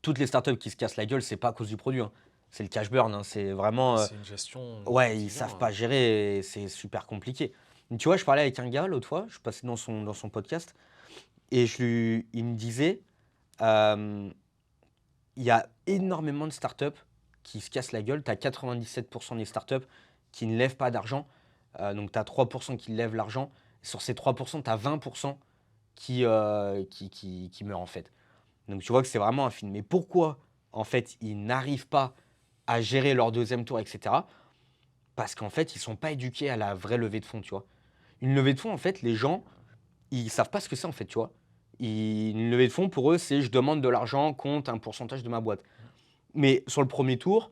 toutes les startups qui se cassent la gueule, c'est pas à cause du produit, hein. C'est le cash burn, hein. C'est vraiment, C'est une gestion du ouais, ils quotidien, savent hein. pas gérer et c'est super compliqué. Tu vois, je parlais avec un gars l'autre fois, je passais dans son podcast et il me disait, hem il y a énormément de startups qui se cassent la gueule. Tu as 97% des startups qui ne lèvent pas d'argent. Donc tu as 3% qui lèvent l'argent. Sur ces 3%, tu as 20% qui meurent en fait. Donc tu vois que c'est vraiment infime. Mais pourquoi en fait ils n'arrivent pas à gérer leur deuxième tour, etc. Parce qu'en fait, ils sont pas éduqués à la vraie levée de fonds, tu vois. Une levée de fonds, en fait, les gens, ils savent pas ce que c'est en fait, tu vois. Une levée de fonds, pour eux, c'est je demande de l'argent contre un pourcentage de ma boîte. Mais sur le premier tour,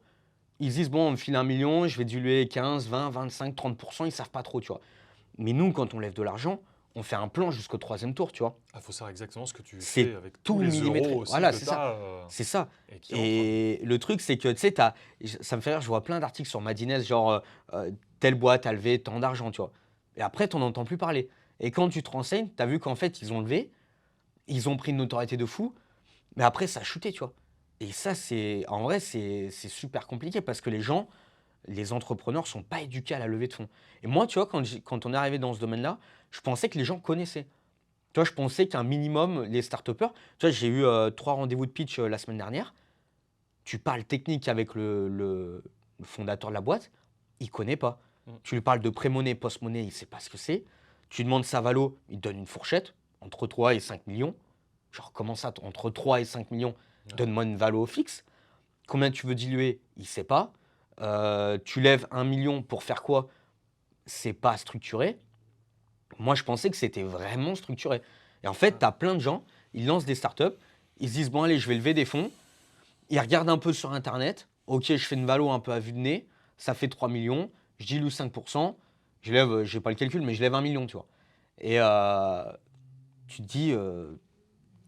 ils se disent: «Bon, on me file 1 000 000, je vais diluer 15, 20, 25, 30%». Ils savent pas trop, tu vois? Mais nous, quand on lève de l'argent, on fait un plan jusqu'au troisième tour, tu vois? Il faut savoir exactement ce que tu fais C'est avec tous tout les euros millimétré. aussi Voilà, que c'est tu ça. as C'est ça. et qui rentrent. Et le truc, c'est que, tu sais, ça me fait rire, je vois plein d'articles sur Madines, genre, telle boîte a levé tant d'argent, tu vois? Et après, tu en entends plus parler. Et quand tu te renseignes, tu as vu qu'en fait, ils ont levé, ils ont pris une notoriété de fou, mais après, ça a chuté, tu vois? Et ça, en vrai, c'est super compliqué parce que les entrepreneurs sont pas éduqués à la levée de fonds. Et moi, tu vois, quand on est arrivé dans ce domaine-là, je pensais que les gens connaissaient. Tu vois, je pensais qu'un minimum, les start-upers, tu vois, j'ai eu 3 rendez-vous de pitch la semaine dernière. Tu parles technique avec le fondateur de la boîte, il connaît pas. Mm. Tu lui parles de pré-monnaie, post-monnaie, il sait pas ce que c'est. Tu demandes sa valo, il te donne une fourchette entre 3 et 5 millions. Genre, comment ça, entre 3 et 5 millions, Ouais. donne-moi une valo fixe. Combien tu veux diluer, il sait pas. Tu lèves 1 million pour faire quoi? C'est pas structuré. Moi, je pensais que c'était vraiment structuré. Et en fait, Ouais. tu as plein de gens, ils lancent des startups, ils se disent, bon, allez, je vais lever des fonds. Ils regardent un peu sur Internet. Ok, je fais une valo un peu à vue de nez. Ça fait 3 millions. Je dilue 5%. Je lève, j'ai pas le calcul, mais je lève 1 million, tu vois. Et tu te dis,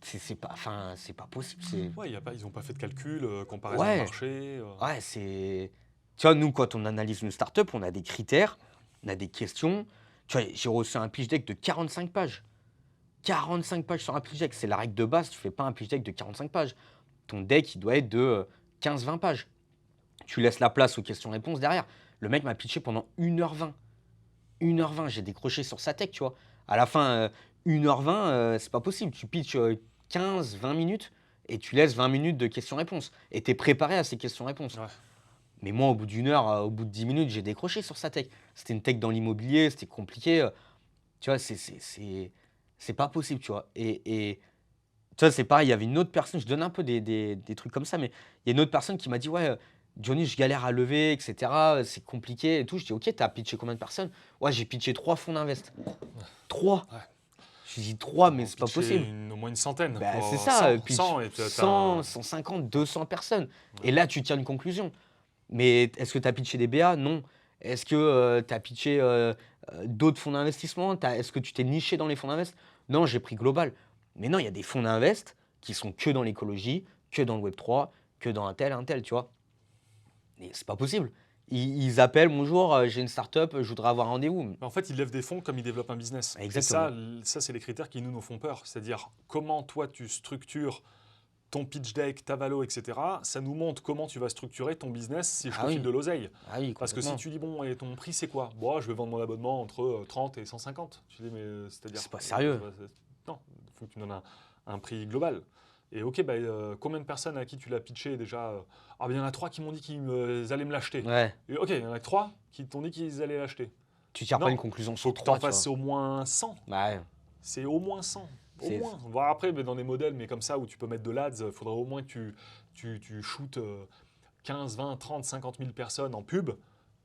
c'est pas, enfin, c'est pas possible. Ouais, ils n'ont pas fait de calcul, comparaison de Ouais, marché. ouais, c'est. Tu vois, nous, quand on analyse une startup, on a des critères, on a des questions. Tu vois, j'ai reçu un pitch deck de 45 pages. 45 pages sur un pitch deck, c'est la règle de base. Tu fais pas un pitch deck de 45 pages. Ton deck, il doit être de 15-20 pages. Tu laisses la place aux questions-réponses derrière. Le mec m'a pitché pendant 1h20. 1h20, j'ai décroché sur sa tech, tu vois. À la fin, 1h20, c'est pas possible. Tu pitches 15-20 minutes et tu laisses 20 minutes de questions-réponses. Et tu es préparé à ces questions-réponses. Ouais. Mais moi, au bout d'une heure, au bout de 10 minutes, j'ai décroché sur sa tech. C'était une tech dans l'immobilier, c'était compliqué. Tu vois, c'est pas possible, tu vois. Et tu vois, c'est pareil, il y avait une autre personne, je donne un peu des trucs comme ça, mais il y a une autre personne qui m'a dit, ouais, Johnny, je galère à lever, etc. C'est compliqué et tout. Je dis, ok, t'as pitché combien de personnes? Ouais, j'ai pitché 3 fonds d'invest. 3. Ouais. Je dis 3, Faut mais en c'est pas pitcher possible. au moins une centaine. Bah, c'est Pour ça, 100, pitch 100 et tu as 100, 150, 200 personnes. Ouais. Et là, tu tiens une conclusion. Mais est-ce que tu as pitché des BA? Non. Est-ce que tu as pitché d'autres fonds d'investissement? Est-ce que tu t'es niché dans les fonds d'invest? Non, j'ai pris global. Mais non, il y a des fonds d'invest qui sont que dans l'écologie, que dans le Web3, que dans un tel, tu vois. Et c'est pas possible. Ils appellent, bonjour, j'ai une startup, je voudrais avoir un rendez-vous. Mais en fait, ils lèvent des fonds comme ils développent un business. Et ça, Exactement. ça c'est les critères qui nous font peur. C'est-à-dire comment toi tu structures ton pitch deck, ta valo, etc. Ça nous montre comment tu vas structurer ton business si je Ah te file oui, de l'oseille. ah oui, Parce que si complètement. tu dis, bon, et ton prix c'est quoi? Bon, je vais vendre mon abonnement entre 30 et 150. Tu dis, mais c'est-à-dire. C'est pas sérieux. Non, il faut que tu donnes un prix global. Et ok, bah, combien de personnes à qui tu l'as pitché déjà? Ah, ben, il y en a 3 qui m'ont dit qu'ils allaient me l'acheter. Ouais, Et ok, il y en a que 3 qui t'ont dit qu'ils allaient l'acheter. tu tires pas une Non, conclusion faut sur que tu en 3, tu fasses vois. au moins 100. Bah ouais, C'est au moins 100. Au c'est moins. Voir après, mais dans des modèles, mais comme ça, où tu peux mettre de l'ADS, il faudrait au moins que tu shootes 15, 20, 30, 50 000 personnes en pub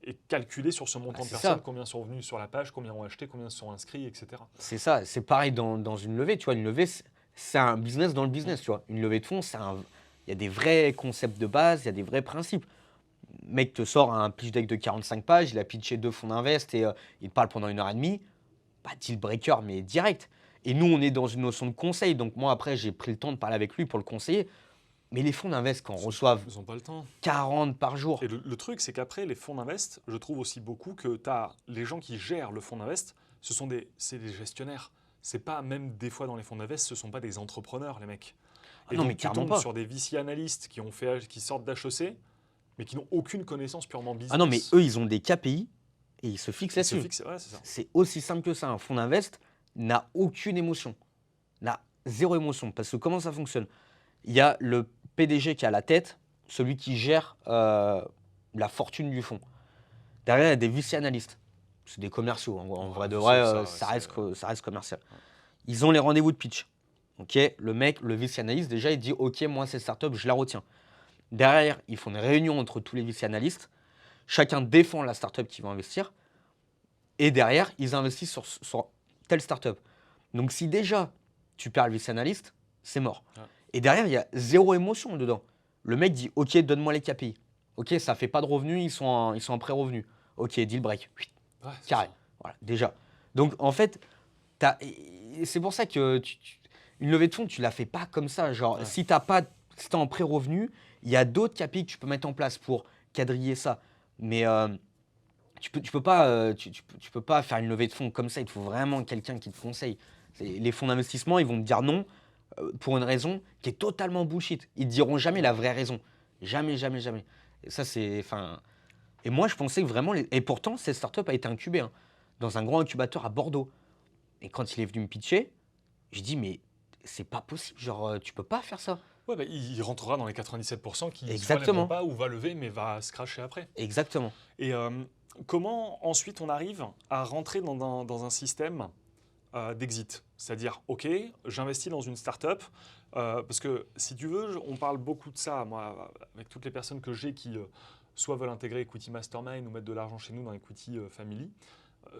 et calculer sur ce montant de c'est personnes ça. combien sont venus sur la page, combien ont acheté, combien se sont inscrits, etc. C'est ça, c'est pareil dans une levée, tu vois. Une levée, c'est un business dans le business, tu vois. Une levée de fonds, il y a des vrais concepts de base, il y a des vrais principes. Le mec te sort un pitch deck de 45 pages, il a pitché 2 fonds d'invest et il te parle pendant 1h30. Bah, deal breaker, mais direct. Et nous, on est dans une notion de conseil. Donc moi, après, j'ai pris le temps de parler avec lui pour le conseiller. Mais les fonds d'invest, quand on reçoit Ils n'ont pas le temps. 40 par jour, Et le truc, c'est qu'après, les fonds d'invest, je trouve aussi beaucoup que tu as les gens qui gèrent le fonds d'invest, c'est des gestionnaires. C'est pas, même des fois dans les fonds d'invest, ce sont pas des entrepreneurs, les mecs. ah Et non, donc mais tu carrément tombes pas. sur des VC analystes qui sortent d'HEC, mais qui n'ont aucune connaissance purement business. Ah non, mais eux, ils ont des KPI et ils se fixent Ils se là-dessus. fixent, ouais, c'est ça. C'est aussi simple que ça. Un fonds d'invest n'a aucune émotion. N'a zéro émotion. Parce que comment ça fonctionne? Il y a le PDG qui a la tête, celui qui gère la fortune du fonds. Derrière, il y a des VC analystes. C'est des commerciaux. En vrai de vrai, ça reste commercial. Ils ont les rendez-vous de pitch. Ok, le mec, le VC analyste, déjà, il dit ok, moi, cette startup, je la retiens. Derrière, ils font une réunion entre tous les VC analystes. Chacun défend la startup qu'ils vont investir. Et derrière, ils investissent sur telle startup. Donc, si déjà tu perds le VC analyste, c'est mort. Ouais. Et derrière, il y a zéro émotion dedans. Le mec dit ok, donne-moi les KPI. Ok, ça fait pas de revenus, ils sont en pré-revenus. Ok, deal break. Ouais, c'est Carré. ça. Voilà, déjà. Donc, en fait, c'est pour ça que une levée de fonds, tu la fais pas comme ça. Genre, Ouais. si tu es en pré-revenu, il y a d'autres KPI que tu peux mettre en place pour quadriller ça. Mais tu peux pas, tu peux pas faire une levée de fonds comme ça. Il te faut vraiment quelqu'un qui te conseille. Les fonds d'investissement, ils vont te dire non pour une raison qui est totalement bullshit. Ils te diront jamais la vraie raison. Jamais, jamais, jamais. Et ça, c'est. Enfin. Et moi, je pensais que vraiment. Et pourtant, cette startup a été incubée dans un grand incubateur à Bordeaux. Et quand il est venu me pitcher, Je dis, mais c'est pas possible, genre, tu peux pas faire ça. Ouais, bah, il rentrera dans les 97% qui soit lèveront Exactement, pas ou va lever mais va se cracher après. exactement. Et comment ensuite on arrive à rentrer dans un système d'exit? C'est-à-dire, ok, j'investis dans une startup, parce que si tu veux, on parle beaucoup de ça, moi, avec toutes les personnes que j'ai qui soit veulent intégrer Equity Mastermind ou mettre de l'argent chez nous dans Equity Family.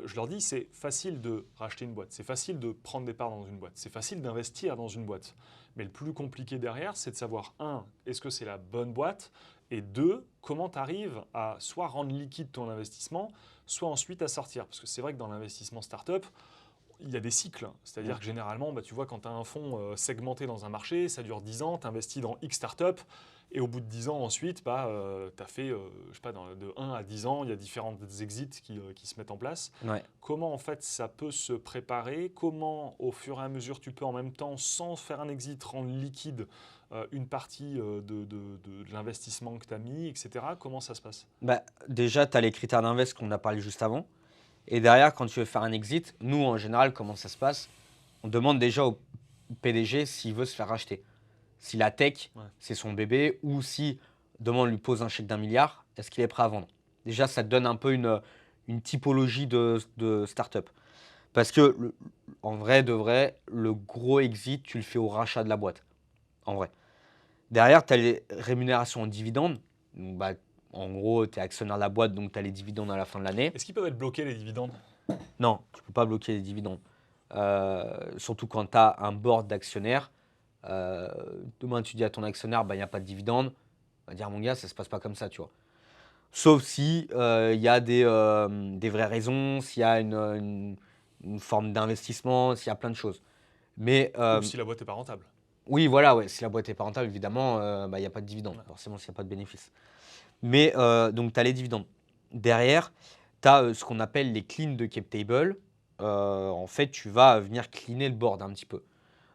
Je leur dis, c'est facile de racheter une boîte, c'est facile de prendre des parts dans une boîte, c'est facile d'investir dans une boîte. Mais le plus compliqué derrière, c'est de savoir, un, est-ce que c'est la bonne boîte? Et deux, comment tu arrives à soit rendre liquide ton investissement, soit ensuite à sortir. Parce que c'est vrai que dans l'investissement startup, il y a des cycles. C'est-à-dire que généralement, bah, tu vois, quand tu as un fonds segmenté dans un marché, ça dure 10 ans, tu investis dans X startup, et au bout de 10 ans ensuite, bah, tu as fait, je sais pas, de 1 à 10 ans, il y a différents exits qui se mettent en place. Ouais. Comment en fait ça peut se préparer? Comment au fur et à mesure tu peux en même temps, sans faire un exit, rendre liquide une partie de l'investissement que tu as mis, etc. Comment ça se passe? Bah, déjà, tu as les critères d'invest qu'on a parlé juste avant. Et derrière, quand tu veux faire un exit, nous, en général, comment ça se passe? On demande déjà au PDG s'il veut se faire racheter. Si la tech, Ouais. c'est son bébé, ou si demain on lui pose un chèque d'1 milliard, est-ce qu'il est prêt à vendre? Déjà, ça te donne un peu une typologie de start-up. Parce que, en vrai, de vrai, le gros exit, tu le fais au rachat de la boîte. En vrai. Derrière, tu as les rémunérations en dividendes. Donc, bah, en gros, tu es actionnaire de la boîte, donc tu as les dividendes à la fin de l'année. Est-ce qu'ils peuvent être bloqués les dividendes? Non, tu ne peux pas bloquer les dividendes. Surtout quand tu as un board d'actionnaires. Euh, Demain, tu dis à ton actionnaire, bah, il n'y a pas de dividende. On va dire, mon gars, ça ne se passe pas comme ça, tu vois. Sauf si il y a des vraies raisons, s'il y a une forme d'investissement, s'il y a plein de choses. Mais Ou si la boîte n'est pas rentable? oui, voilà, ouais, si la boîte est pas rentable, évidemment, bah, il n'y a pas de dividende, Ouais. forcément s'il n'y a pas de bénéfice. Mais donc, tu as les dividendes. Derrière, tu as ce qu'on appelle les cleans de cap table. En fait, tu vas venir cleaner le board un petit peu.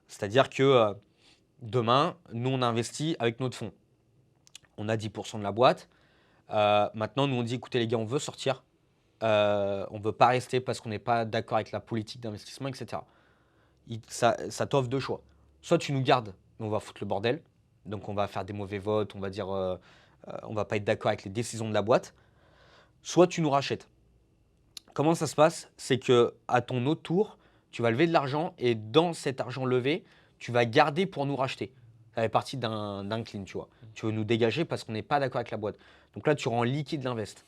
C'est-à-dire que demain, nous, on investit avec notre fonds. On a 10% de la boîte. Maintenant, nous, on dit, écoutez les gars, on veut sortir. On ne veut pas rester parce qu'on n'est pas d'accord avec la politique d'investissement, etc. Ça t'offre deux choix. Soit tu nous gardes, mais on va foutre le bordel. Donc on va faire des mauvais votes, on va dire, on va pas être d'accord avec les décisions de la boîte. Soit tu nous rachètes. Comment ça se passe? C'est que à ton autre tour, tu vas lever de l'argent et dans cet argent levé, tu vas garder pour nous racheter. Ça fait partie d'un clean, tu vois. Tu veux nous dégager parce qu'on n'est pas d'accord avec la boîte. Donc là, tu rends liquide l'invest.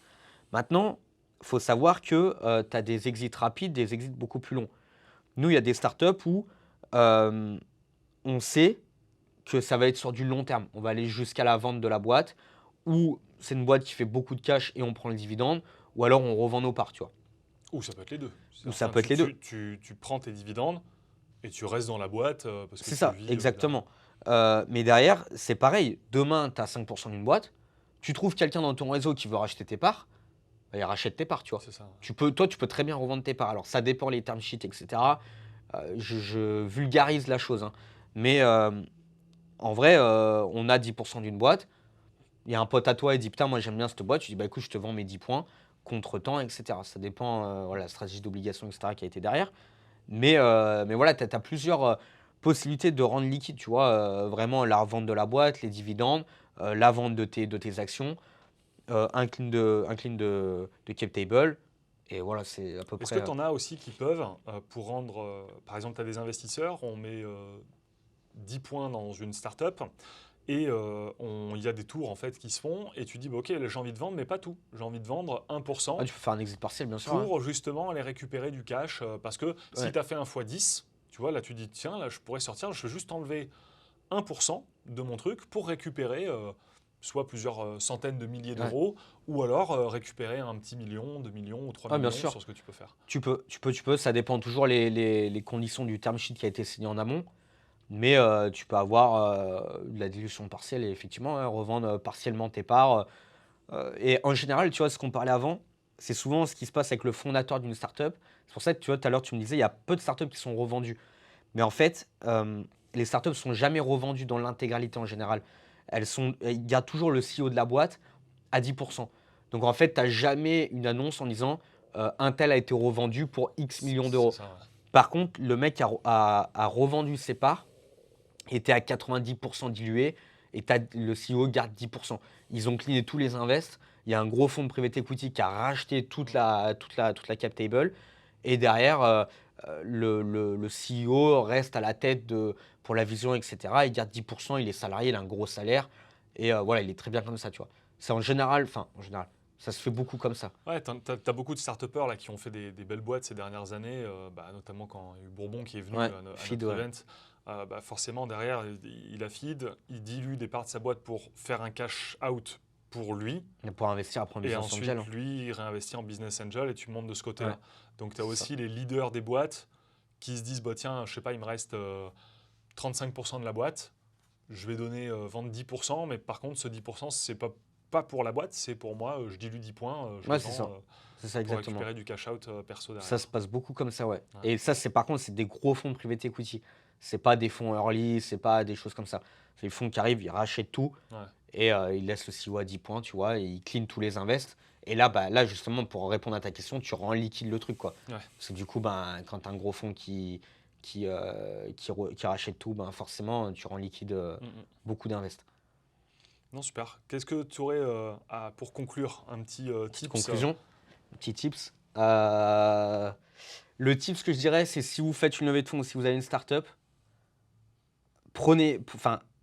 Maintenant, il faut savoir que tu as des exits rapides, des exits beaucoup plus longs. Nous, il y a des startups où euh, on sait que ça va être sur du long terme. On va aller jusqu'à la vente de la boîte, ou c'est une boîte qui fait beaucoup de cash et on prend le dividende, ou alors on revend nos parts, tu vois. Ou ça peut être les deux. Ou ça Enfin, peut être les deux. tu prends tes dividendes et tu restes dans la boîte parce que C'est tu ça, vis derrière. exactement. Mais derrière, c'est pareil. Demain, tu as 5% d'une boîte, tu trouves quelqu'un dans ton réseau qui veut racheter tes parts, bah, il rachète tes parts, tu vois. C'est ça. Toi, tu peux très bien revendre tes parts. Alors, ça dépend les term sheets, etc. Je vulgarise la chose, hein. Mais en vrai, on a 10% d'une boîte. Il y a un pote à toi, il dit putain, moi j'aime bien cette boîte. Tu dis bah écoute, je te vends mes 10 points contre temps, etc. Ça dépend, voilà, la stratégie d'obligation, etc. qui a été derrière. Mais voilà, tu as plusieurs possibilités de rendre liquide, tu vois. Vraiment la revente de la boîte, les dividendes, la vente de tes actions, un clean de cap table. Et voilà, c'est à peu Est-ce près. que tu en as aussi qui peuvent, pour rendre, par exemple, tu as des investisseurs, on met 10 points dans une startup et il y a des tours en fait qui se font et tu dis bah, ok, là, j'ai envie de vendre mais pas tout. J'ai envie de vendre 1% Ah, tu peux faire un exit partiel, bien sûr, hein. pour justement aller récupérer du cash parce que si Ouais. tu as fait un x 10, tu vois, là tu dis tiens, là je pourrais sortir, je vais juste enlever 1% de mon truc pour récupérer soit plusieurs centaines de milliers Ouais. d'euros ou alors récupérer un petit million, 2 millions ou 3 Ah, bien millions sûr. sur ce que tu peux faire. Tu peux. Ça dépend toujours les conditions du term sheet qui a été signé en amont. Mais tu peux avoir de la dilution partielle et effectivement revendre partiellement tes parts. Et en général, tu vois, ce qu'on parlait avant, c'est souvent ce qui se passe avec le fondateur d'une startup. C'est pour ça que tu vois, tout à l'heure, tu me disais, il y a peu de startups qui sont revendues. Mais en fait, les startups ne sont jamais revendues dans l'intégralité en général. Il y a toujours le CEO de la boîte à 10%. Donc en fait, tu n'as jamais une annonce en disant un tel a été revendu pour X millions C'est d'euros. ça, ouais. Par contre, le mec a revendu ses parts, était à 90% dilué et le CEO garde 10%. Ils ont cleané tous les invests. Il y a un gros fonds de private equity qui a racheté toute la cap table. Et derrière, le CEO reste à la tête pour la vision, etc. Il garde 10%, il est salarié, il a un gros salaire. Et voilà, il est très bien comme ça, tu vois. C'est en général, ça se fait beaucoup comme ça. Ouais, t'as beaucoup de start-upers là, qui ont fait des belles boîtes ces dernières années, notamment quand il y a eu Bourbon qui est venu Ouais, à feed, notre ouais. event. Forcément, derrière, il a feed, il dilue des parts de sa boîte pour faire un cash out pour lui. Et pour investir après en Et business ensuite, angel. Hein. lui, il réinvestit en business angel et tu montes de ce côté-là. Ouais, Donc, tu as c'est ça. aussi les leaders des boîtes qui se disent, bah, tiens, je sais pas, il me reste 35% de la boîte, je vais vendre 10%, mais par contre, ce 10%, c'est pas pour la boîte, c'est pour moi, je dilue 10 points, je Ouais, les c'est vends ça. C'est ça pour exactement. récupérer du cash out perso Ça se derrière. passe beaucoup comme ça, ouais. Ouais. Et ça, par contre, c'est des gros fonds de private equity. C'est pas des fonds early, c'est pas des choses comme ça. C'est les fonds qui arrivent, ils rachètent tout Ouais. et ils laissent le CEO à 10 points, tu vois, et ils clean tous les invests. Et là, là, justement, pour répondre à ta question, tu rends liquide le truc, quoi. Ouais. Parce que du coup, quand tu as un gros fonds qui rachète tout, forcément, tu rends liquide Mm, mm. beaucoup d'invests. Non, super. Qu'est-ce que tu aurais pour conclure un petit Petite tips conclusion, petit tips. Le tips que je dirais, c'est si vous faites une levée de fonds, si vous avez une startup,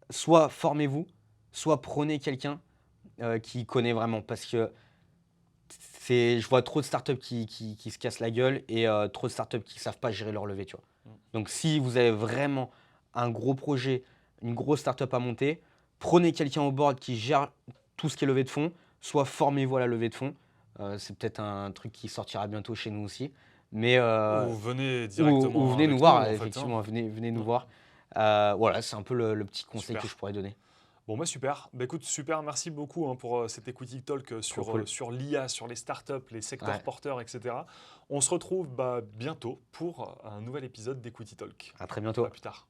soit formez-vous, soit prenez quelqu'un qui connaît vraiment. Parce que je vois trop de startups qui se cassent la gueule et trop de startups qui ne savent pas gérer leur levée, tu vois. Donc, si vous avez vraiment un gros projet, une grosse startup à monter, prenez quelqu'un au board qui gère tout ce qui est levée de fonds, soit formez-vous à la levée de fonds. C'est peut-être un truc qui sortira bientôt chez nous aussi. Mais, ou venez ou directement venez nous avec nous, voir, en fait. Hein. effectivement, venez nous Mm. voir. Voilà, c'est un peu le petit conseil que Super. je pourrais donner. Bon, bah super. Bah, écoute, super. Merci beaucoup pour cet Equity Talk Trop cool. sur l'IA, sur les startups, les secteurs Ouais, porteurs, etc. On se retrouve bientôt pour un nouvel épisode d'Equity Talk. à très À bientôt. plus tard.